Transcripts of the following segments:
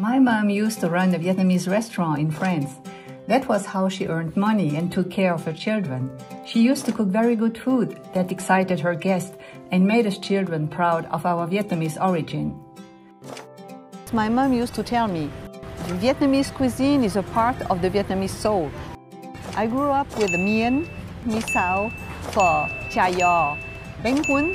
My mom used to run a Vietnamese restaurant in France. That was how she earned money and took care of her children. She used to cook very good food that excited her guests and made us children proud of our Vietnamese origin. My mom used to tell me, Vietnamese cuisine is a part of the Vietnamese soul. I grew up with miếng, mì xào, phở, chả giò, bánh cuốn.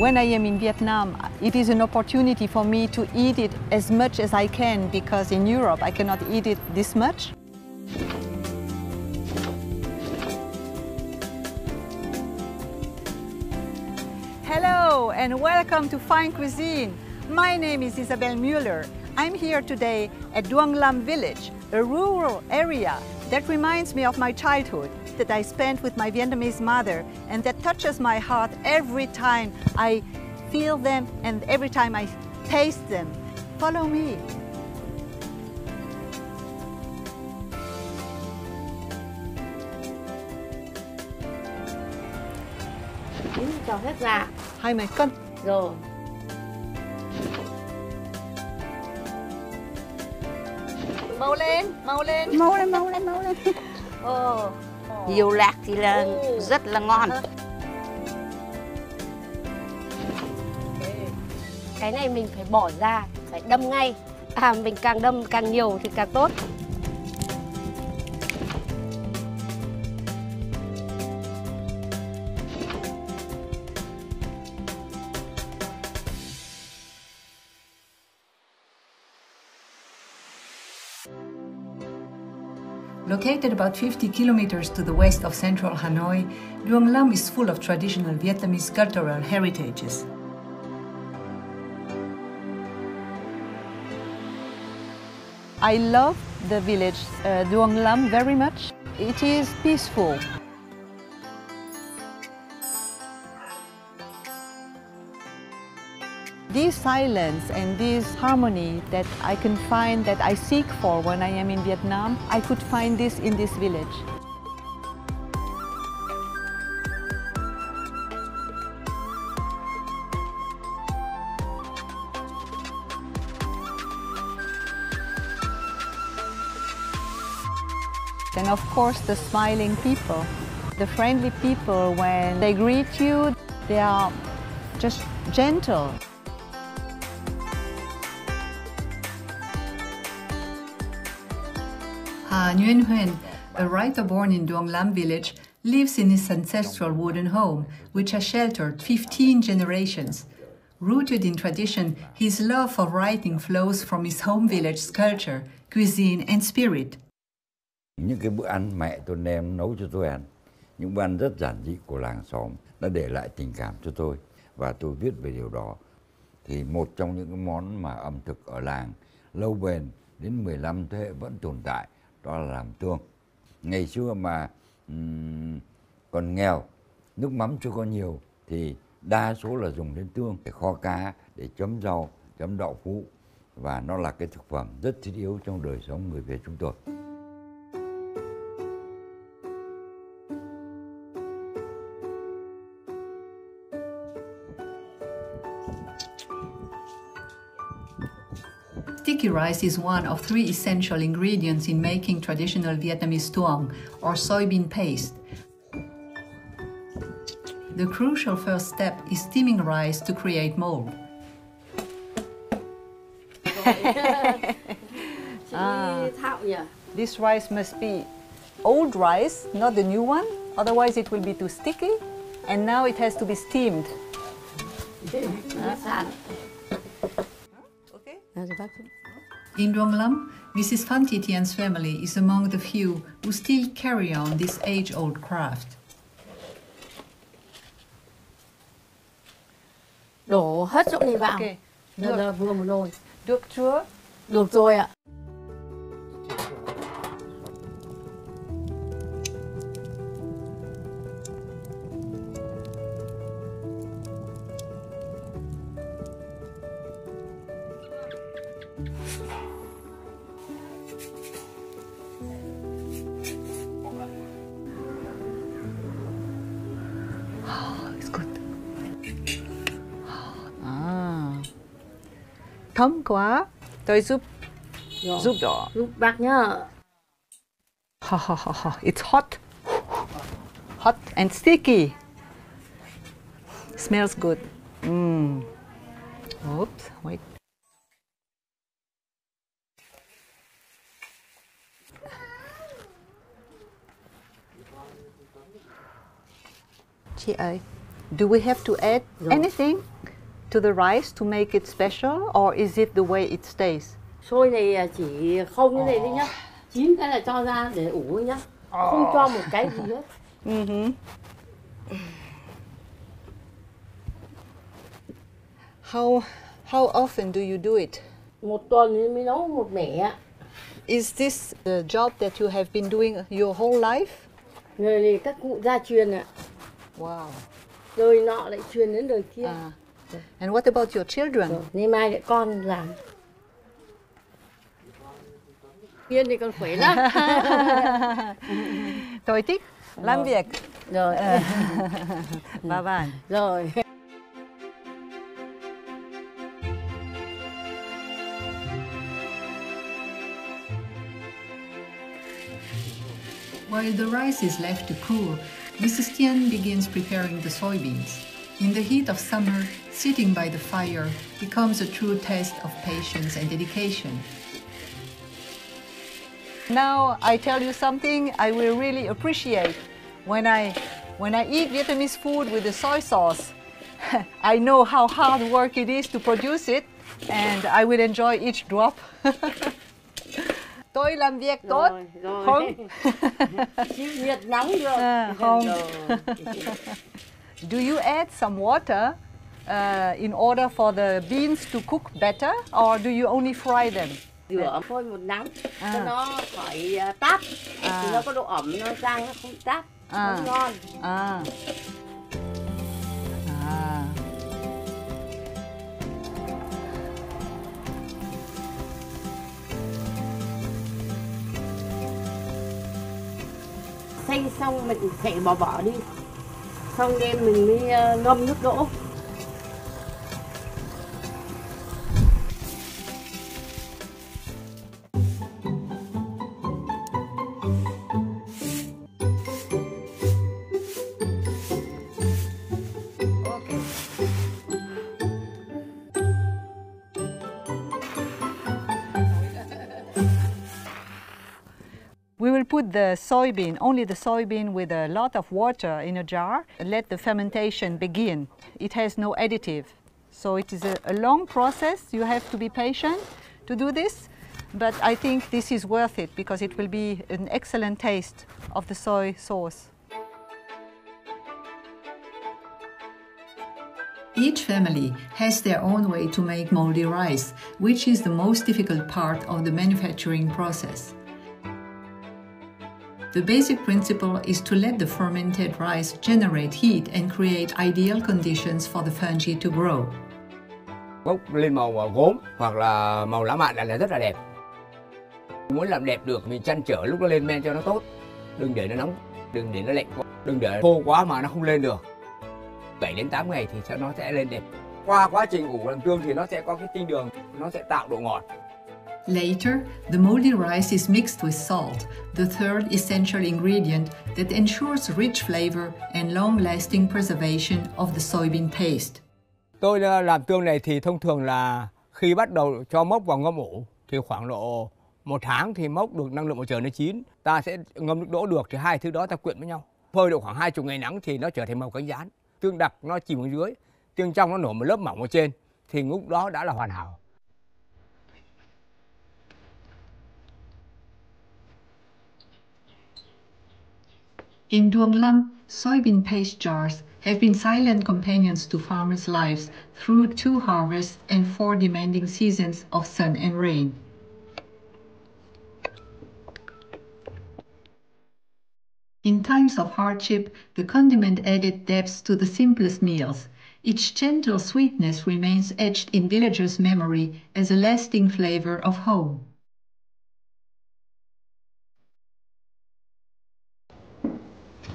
When I am in Vietnam, it is an opportunity for me to eat it as much as I can because in Europe I cannot eat it this much. Hello and welcome to Fine Cuisine. My name is Isabel Müller. I'm here today at Đường Lâm village, a rural area that reminds me of my childhood that I spent with my Vietnamese mother and that touches my heart every time I feel them and every time I taste them. Follow me. Cho hết ra. 20 cân. Rồi. Mau lên, mau lên. Mau lên, mau lên, mau lên. Nhiều lạc thì là rất là ngon. Cái này mình phải bỏ ra, phải đâm ngay. Mình càng đâm càng nhiều thì càng tốt. Located about 50 kilometers to the west of central Hanoi, Đường Lâm is full of traditional Vietnamese cultural heritages. I love the village Đường Lâm very much. It is peaceful. This silence and this harmony that I can find, that I seek for when I am in Vietnam, I could find this in this village. And of course the smiling people, the friendly people, when they greet you, they are just gentle. Nguyen Huynh, a writer born in Đường Lâm village, lives in his ancestral wooden home, which has sheltered 15 generations. Rooted in tradition, his love for writing flows from his home village's culture, cuisine and spirit. Những cái bữa ăn mẹ tôi đem nấu cho tôi ăn, những bữa ăn rất giản dị của làng xóm đã để lại tình cảm cho tôi và tôi viết về điều đó. Thì một trong những cái món mà ẩm thực ở làng lâu bền đến 15 thế hệ vẫn tồn tại, đó là làm tương. Ngày xưa mà còn nghèo, nước mắm chưa có nhiều thì đa số là dùng đến tương để kho cá, để chấm rau, chấm đậu phụ, và nó là cái thực phẩm rất thiết yếu trong đời sống người Việt chúng tôi. Sticky rice is one of 3 essential ingredients in making traditional Vietnamese tuong, or soybean paste. The crucial first step is steaming rice to create mold. This rice must be old rice, not the new one, otherwise it will be too sticky, and now it has to be steamed. In Đường Lâm, Mrs. Phan Thi Thien's family is among the few who still carry on this age-old craft. Đổ hết chỗ này vào. Okay. Giờ vừa một nồi. Được chưa? Được rồi ạ. Thơm quá. Tôi giúp Giúp đỡ. Giúp bác nhá. Ha ha ha ha. It's hot. Hot and sticky. Smells good. Oops, wait. Chị ơi, do we have to add anything to the rice to make it special, or is it the way it stays? Xôi này chỉ không cái này đi nhá. Chín cái là cho ra để ủ nhá. Không cho một cái gì hết. How often do you do it? Một tuần thì mới nấu một mẻ. Is this the job that you have been doing your whole life? Người này các cụ gia truyền ạ. Wow. Đời nọ lại truyền đến đời kia. And what about your children? Nay mai lại con làm. Yên thì còn khỏe lắm. Tôi thích làm việc. Rồi. Bye bye. Rồi. While the rice is left to cool, Mrs. Tian begins preparing the soybeans. In the heat of summer, sitting by the fire becomes a true test of patience and dedication. Now I tell you something I will really appreciate. When I eat Vietnamese food with the soy sauce, I know how hard work it is to produce it, and I will enjoy each drop. Tôi làm việc tốt, rồi. không? Chịu nhiệt nóng được. Không. Do you add some water in order for the beans to cook better, or do you only fry them? Rửa phơi một nắng cho nó khỏi táp, thì nó có độ ẩm, nó rang nó không táp, nó ngon. Xay xong mình phải bỏ đi, xong đêm mình mới ngâm nước đỗ. We will put the soybean, only the soybean with a lot of water in a jar, and let the fermentation begin. It has no additive. So it is a long process. You have to be patient to do this, but I think this is worth it because it will be an excellent taste of the soy sauce. Each family has their own way to make moldy rice, which is the most difficult part of the manufacturing process. The basic principle is to let the fermented rice generate heat and create ideal conditions for the fungi to grow. Bốc lên màu gốm hoặc là màu lá mạ là rất là đẹp. Muốn làm đẹp được mình chăn trở lúc nó lên men cho nó tốt. Đừng để nó nóng, đừng để nó lạnh quá, đừng để khô quá mà nó không lên được. 7 đến 8 ngày thì nó sẽ lên đẹp. Qua quá trình ủ làm tương thì nó sẽ có cái tinh đường, nó sẽ tạo độ ngọt. Later, the moldy rice is mixed with salt, the third essential ingredient that ensures rich flavor and long-lasting preservation of the soybean paste. Tôi làm tương này thì thông thường là khi bắt đầu cho mốc vào ngâm ủ thì khoảng độ 1 tháng thì mốc được năng lượng mặt trời nó chín. Ta sẽ ngâm nước đỗ được thì hai thứ đó ta quyện với nhau. Phơi độ khoảng 20 ngày nắng thì nó trở thành màu cánh gián. Tương đặc nó chìm ở dưới, tương trong nó nổi một lớp mỏng ở trên thì lúc đó đã là hoàn hảo. In Đường Lâm, soybean paste jars have been silent companions to farmers' lives through 2 harvests and 4 demanding seasons of sun and rain. In times of hardship, the condiment added depth to the simplest meals. Its gentle sweetness remains etched in villagers' memory as a lasting flavor of home.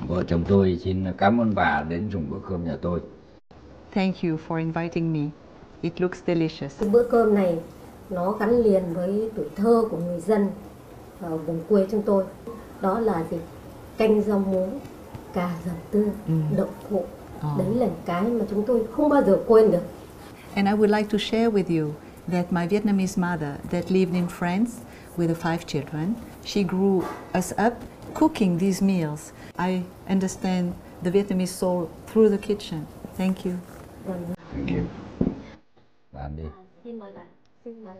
Vợ chồng tôi xin cảm ơn bà đến dùng bữa cơm nhà tôi. Thank you for inviting me. It looks delicious. Bữa cơm này nó gắn liền với tuổi thơ của người dân ở vùng quê chúng tôi. Đó là gì? Canh rau muống, cà dầm tương, đậu phụ. Đấy là cái mà chúng tôi không bao giờ quên được. And I would like to share with you that my Vietnamese mother that lived in France with the 5 children, she grew us up cooking these meals. I understand the Vietnamese soul through the kitchen. Thank you. Thank you. Bạn đi. Xin mời bạn. Xin mời.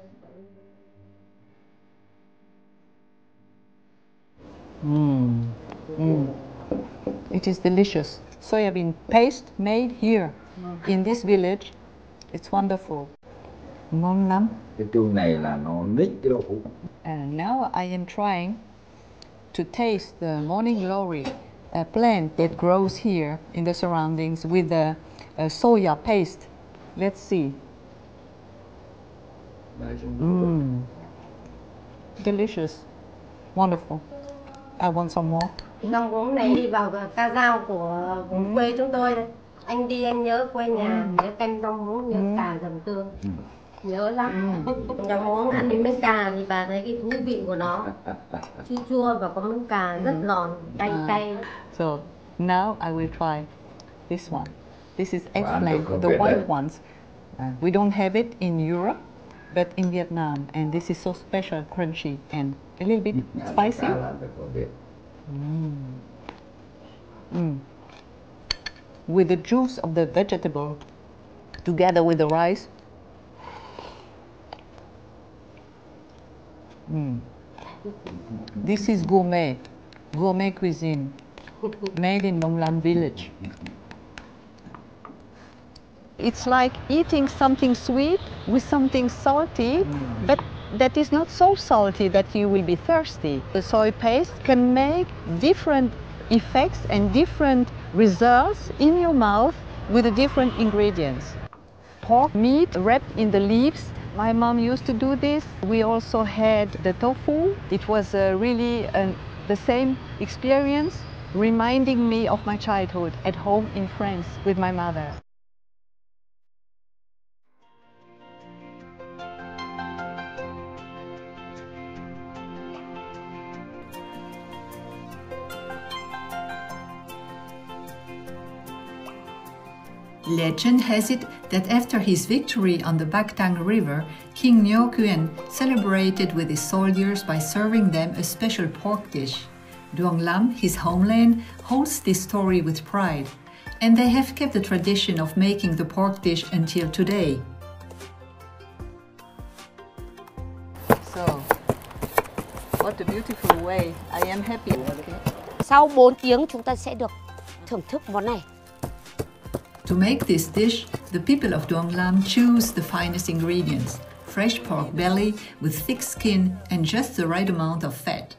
It is delicious. Soybean paste made here in this village. It's wonderful. Ngon lắm. Cái tương này là nó ních cái đậu phụ. And now I am trying to taste the morning glory, a plant that grows here in the surroundings with the soya paste. Let's see. Delicious. Wonderful. I want some more. Rau muống này đi vào ca dao của vùng quê chúng tôi đây. Anh đi anh nhớ quê nhà, nhớ canh rau muống, nhớ cà dầm tương. Nhớ lắm. Rau muống ăn với miếng cà thì bà thấy cái thú vị của nó. Chua chua và có miếng cà rất giòn, cay cay. So now I will try this one. This is eggplant, the white ones. We don't have it in Europe, but in Vietnam, and this is so special, crunchy and a little bit spicy. With the juice of the vegetable together with the rice. This is gourmet cuisine made in Đường Lâm village. It's like eating something sweet with something salty, but that is not so salty that you will be thirsty. The soy paste can make different effects and different results in your mouth with the different ingredients. Pork meat wrapped in the leaves. My mom used to do this. We also had the tofu. It was really the same experience, reminding me of my childhood at home in France with my mother. Legend has it that after his victory on the Bac Tang River, King Ngo Quyên celebrated with his soldiers by serving them a special pork dish. Đường Lâm, his homeland, holds this story with pride, and they have kept the tradition of making the pork dish until today. So, what a beautiful way. I am happy. Sau 4 tiếng chúng ta sẽ được thưởng thức món này. To make this dish, the people of Đường Lâm choose the finest ingredients: fresh pork belly with thick skin and just the right amount of fat.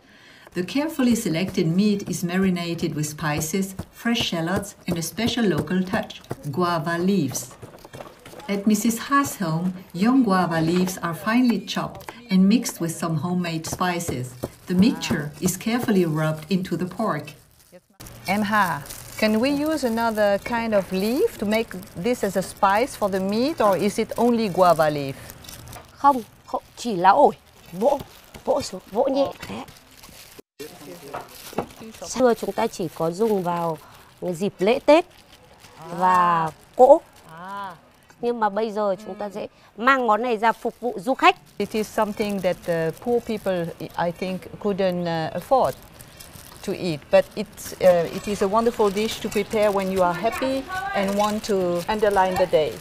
The carefully selected meat is marinated with spices, fresh shallots, and a special local touch, guava leaves. At Mrs. Ha's home, young guava leaves are finely chopped and mixed with some homemade spices. The mixture is carefully rubbed into the pork. Em Ha, can we use another kind of leaf to make this as a spice for the meat, or is it only guava leaf? Không, chỉ là ổi, vỗ nhẹ. Đấy. Xưa chúng ta chỉ có dùng vào dịp lễ Tết và cỗ. Nhưng mà bây giờ chúng ta sẽ mang món này ra phục vụ du khách. It is something that poor people, I think, couldn't afford to eat, but it is a wonderful dish to prepare when you are happy and want to underline the day.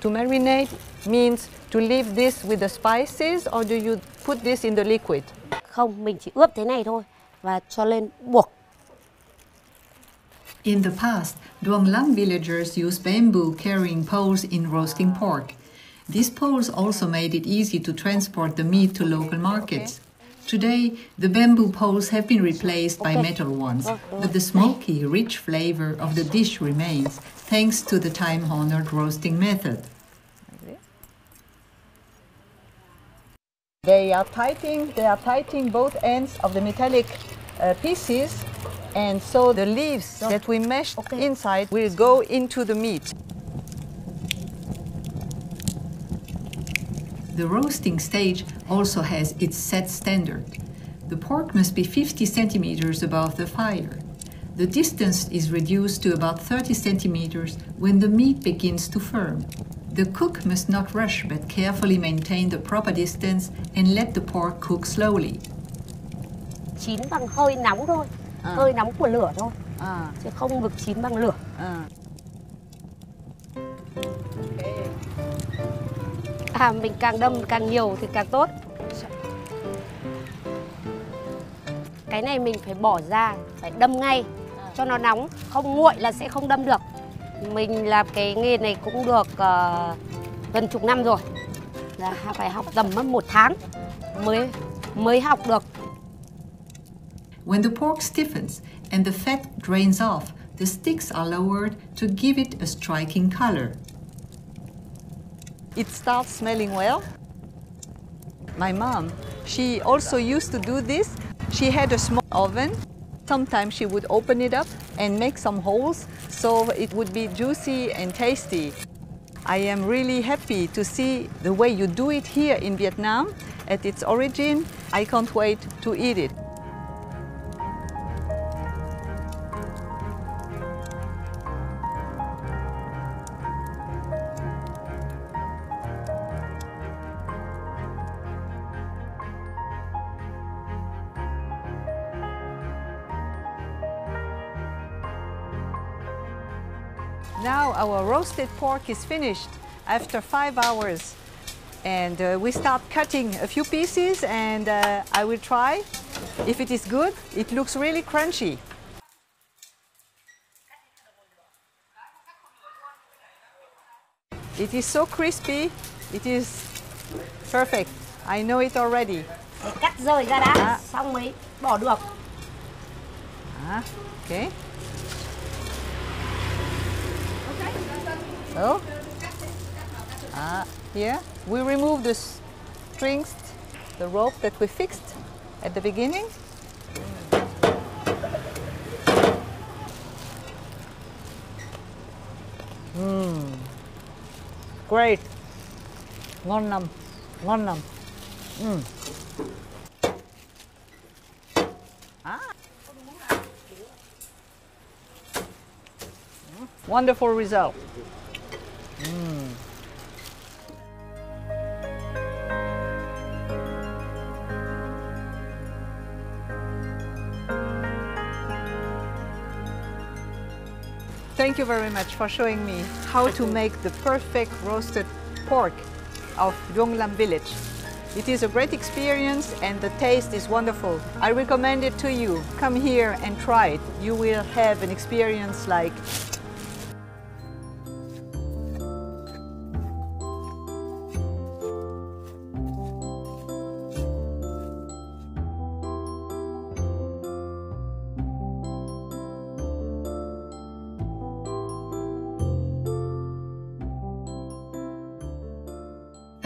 To marinate means to leave this with the spices, or do you put this in the liquid? Không, mình chỉ ướp thế này thôi và cho lên buộc. In the past, Đường Lâm villagers used bamboo carrying poles in roasting pork. These poles also made it easy to transport the meat to local markets. Today, the bamboo poles have been replaced by metal ones, but the smoky, rich flavor of the dish remains, thanks to the time-honored roasting method. They are tightening both ends of the metallic pieces, and so the leaves that we mashed inside will go into the meat. The roasting stage also has its set standard. The pork must be 50 centimeters above the fire. The distance is reduced to about 30 centimeters when the meat begins to firm. The cook must not rush but carefully maintain the proper distance and let the pork cook slowly. Chín bằng hơi nóng thôi, hơi nóng của lửa thôi, chứ không được chín bằng lửa. Mình càng đâm càng nhiều thì càng tốt. Cái này mình phải bỏ ra, phải đâm ngay cho nó nóng, không nguội là sẽ không đâm được. Mình làm cái nghề này cũng được gần chục năm rồi, là phải học tầm mất 1 tháng mới học được. When the pork stiffens and the fat drains off, the sticks are lowered to give it a striking color. It starts smelling well. My mom, she also used to do this. She had a small oven. Sometimes she would open it up and make some holes so it would be juicy and tasty. I am really happy to see the way you do it here in Vietnam at its origin. I can't wait to eat it. Now our roasted pork is finished after 5 hours, and we start cutting a few pieces, and I will try. If it is good, it looks really crunchy. It is so crispy, it is perfect. I know it already. Để cắt rời ra đã, xong mới bỏ được. Okay. So, here we remove the strings, the rope that we fixed at the beginning. Great. Ngon lắm, ngon lắm. Wonderful result. Thank you very much for showing me how to make the perfect roasted pork of Đường Lâm village. It is a great experience and the taste is wonderful. I recommend it to you. Come here and try it. You will have an experience like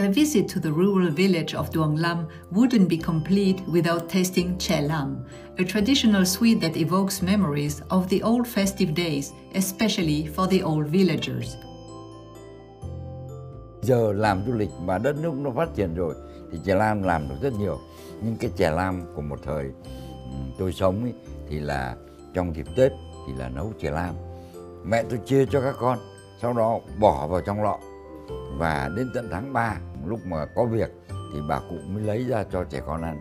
A visit to the rural village of Đường Lâm wouldn't be complete without tasting chè lam, a traditional sweet that evokes memories of the old festive days, especially for the old villagers. Giờ làm du lịch mà đất nước nó phát triển rồi thì chè lam làm được rất nhiều. Nhưng cái chè lam của một thời tôi sống ấy, thì là trong dịp Tết thì là nấu chè lam. Mẹ tôi chia cho các con, sau đó bỏ vào trong lọ. Và đến tận tháng 3, lúc mà có việc thì bà cụ mới lấy ra cho trẻ con ăn.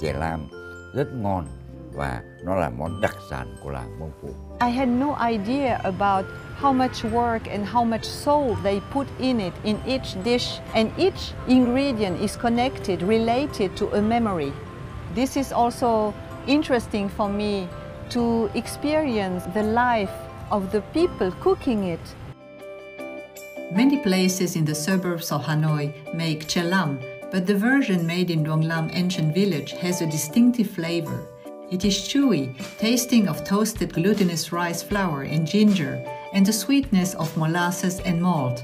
Chè lam rất ngon và nó là món đặc sản của làng Mông Phủ. I had no idea about how much work and how much soul they put in it in each dish, and each ingredient is connected, related to a memory. This is also interesting for me to experience the life of the people cooking it. Many places in the suburbs of Hanoi make chè lam, but the version made in Đường Lâm ancient village has a distinctive flavor. It is chewy, tasting of toasted glutinous rice flour and ginger, and the sweetness of molasses and malt.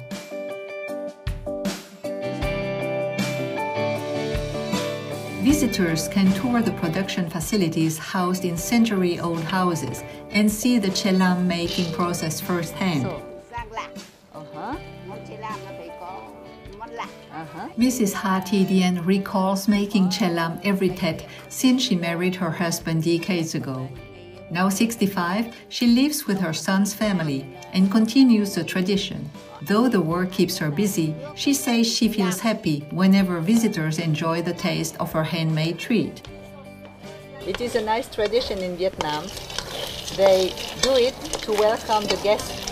Visitors can tour the production facilities housed in century-old houses and see the chè lam making process firsthand. Mrs. Ha Thi Dien recalls making chè lam every Tết since she married her husband decades ago. Now 65, she lives with her son's family and continues the tradition. Though the work keeps her busy, she says she feels happy whenever visitors enjoy the taste of her handmade treat. It is a nice tradition in Vietnam. They do it to welcome the guests.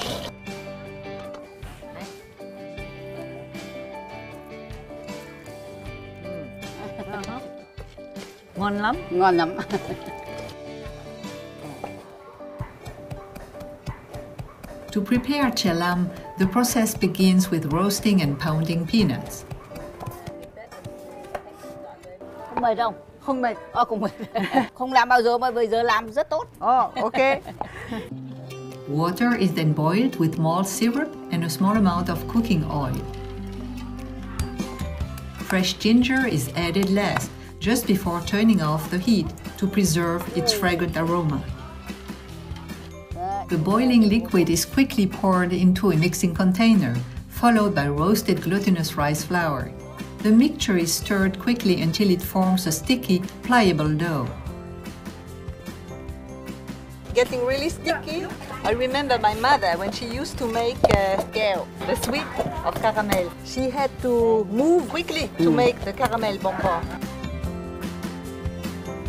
Ngon lắm. Ngon lắm. To prepare chè lam, the process begins with roasting and pounding peanuts. Không mệt không? Không mệt. Không mệt. Không làm bao giờ mà bây giờ làm rất tốt. Okay. Water is then boiled with malt syrup and a small amount of cooking oil. Fresh ginger is added last, just before turning off the heat to preserve its fragrant aroma. The boiling liquid is quickly poured into a mixing container, followed by roasted glutinous rice flour. The mixture is stirred quickly until it forms a sticky, pliable dough. Getting really sticky. I remember my mother when she used to make kẹo, the sweet of caramel. She had to move quickly to make the caramel bonbon.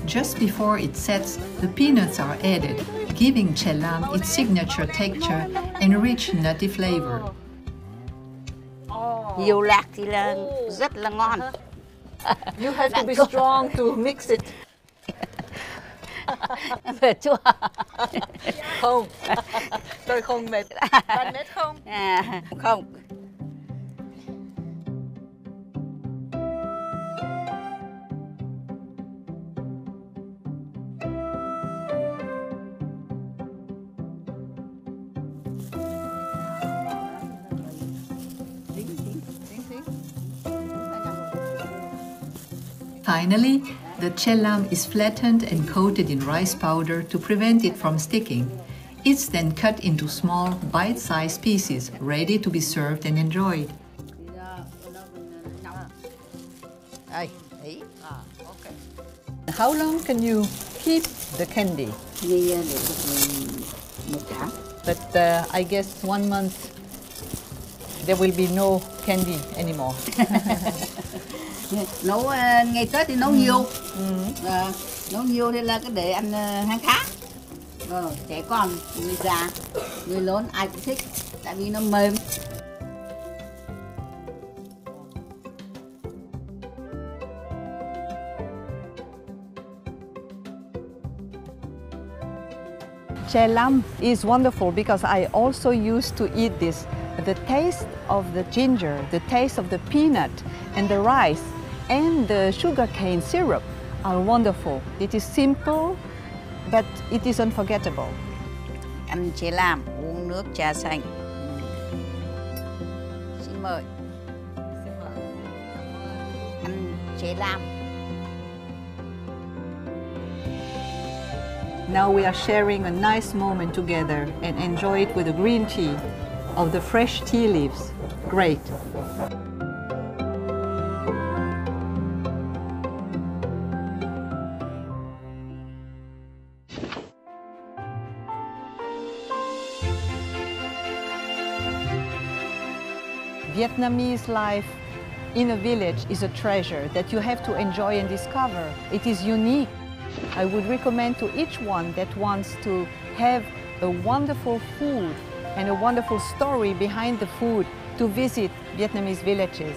Just before it sets, the peanuts are added, giving chè lam its signature texture and rich nutty flavor. Nhiều lạc thì là rất là ngon. You have to be strong to mix it. Mệt chưa? Không. Tôi không mệt. Bạn mệt không? Không. Finally, the chè lam is flattened and coated in rice powder to prevent it from sticking. It's then cut into small, bite-sized pieces, ready to be served and enjoyed. How long can you keep the candy? But I guess 1 month there will be no candy anymore. Nấu ngày Tết thì nấu nhiều. Nấu nhiều thì là cái để ăn hàng tháng. Trẻ con, người già, người lớn ai cũng thích tại vì nó mềm. Chè lam is wonderful because I also used to eat this. The taste of the ginger, the taste of the peanut and the rice and the sugarcane syrup are wonderful. It is simple, but it is unforgettable. Ăn chè lam, uống nước trà xanh. Xin mời. Ăn chè lam. Now we are sharing a nice moment together and enjoy it with a green tea of the fresh tea leaves. Great. Vietnamese life in a village is a treasure that you have to enjoy and discover. It is unique. I would recommend to each one that wants to have a wonderful food and a wonderful story behind the food to visit Vietnamese villages.